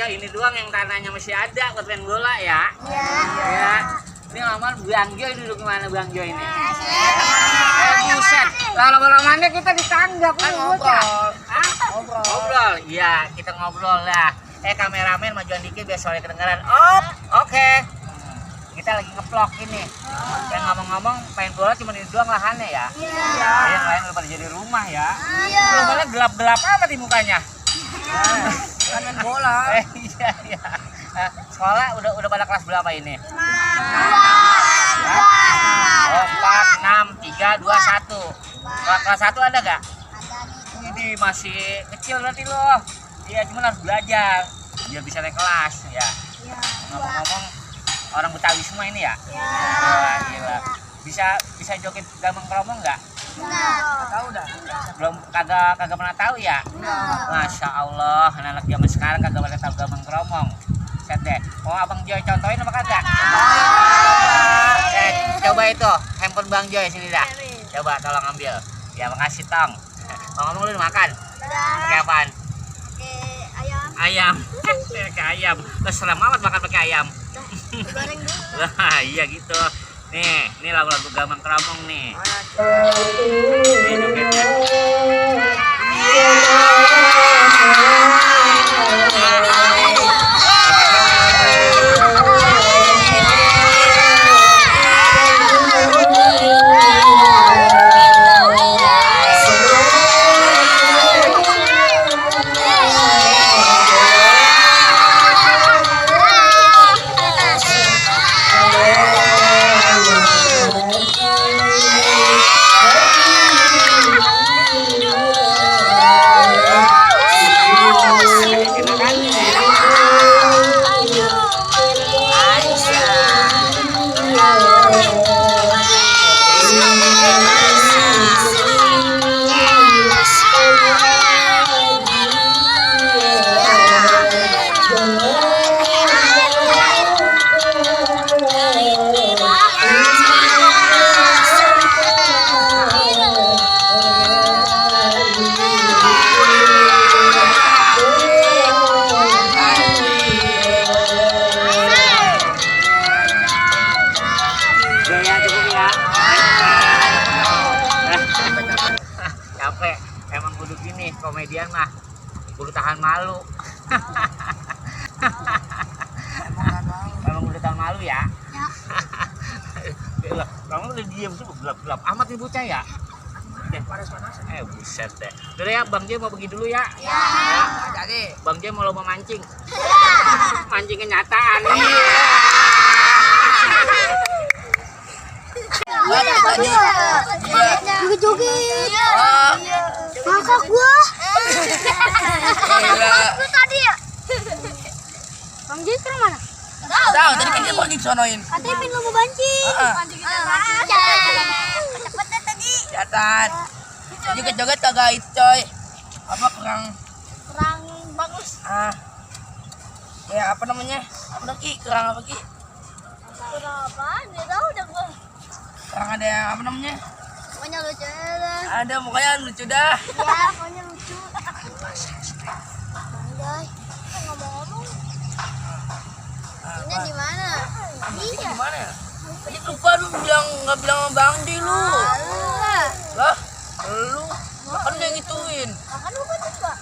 Joy, ini doang yang tanahnya masih ada buat main bola ya. Iya. Ini lama Bang Joy duduk gimana Bang Joy ini? Buset. Lama-lamanya kita ditanggap kan ngobrol. Ngobrol. Iya, kita ngobrol lah. Kameramen majuan dikit biar suaranya kedengeran. Oke. Kita lagi nge-vlog ini. Yang ngomong-ngomong main bola cuma ini doang lahannya ya. Iya. Yang lain udah pada jadi rumah ya. Iya. Rumahnya gelap-gelap apa di mukanya? Kan main bola. Iya. Sekolah udah pada kelas berapa ini? 4, 6, 3, 2, 1. Kelas 1 ada gak? Ini masih kecil berarti loh. Iya, cuma harus belajar biar bisa naik kelas ya. Ngomong-ngomong orang Betawi semua ini ya? Wah, gila. Bisa joget Gambang Kromong nggak? Nggak tahu dah. Belum kagak pernah tahu ya? Masya Allah, anak zaman sekarang kagak pernah tahu Gambang Kromong. Set deh. Mau Abang Joy contohin apa kagak? Coba itu handphone Bang Joy sini dah. Coba tolong ambil. Ya makasih Tong. Ngomong lu makan? Pakai apaan? Ayam. Pakai ayam. Serem amat makan pakai ayam. Lah iya gitu. Nih lagu-lagu Gambang Kromong nih. Nih jogetnya. Capek, emang kudu gini komedian mah, kudu tahan malu. Emang kudu tahan malu ya. Kamu udah diem tuh gelap-gelap amat nih bocah ya. Panas-panasan. Buset deh. Udah ya Bang Joy mau pergi dulu ya. Jadi Bang Joy mau lomba mancing. Mancing kenyataan. Joget-joget. Kakak gua. Lu tadi ya? Bang Joy sekarang mana? tahu tadi kan dia pergi sonoin. Katanya pengen lomba mancing. Mancing cepet tadi. Jatan. Joget-joget kagak itu coy. Apa kurang bagus. Ya apa namanya? Apa Ki? Kurang apa Ki? Kurang apaan? Dia tahu udah gua. Kurang ada yang apa namanya? Pokoknya lucu aja. Ada pokoknya lucu dah. Ya, pokoknya lucu. Bang Joy, ngomong-ngomong. Ini di mana? Iya. Di mana? Tadi lupa lu nggak bilang sama Bang Joy lu. Lah, lu kan yang ngituin. Makan lu kan juga.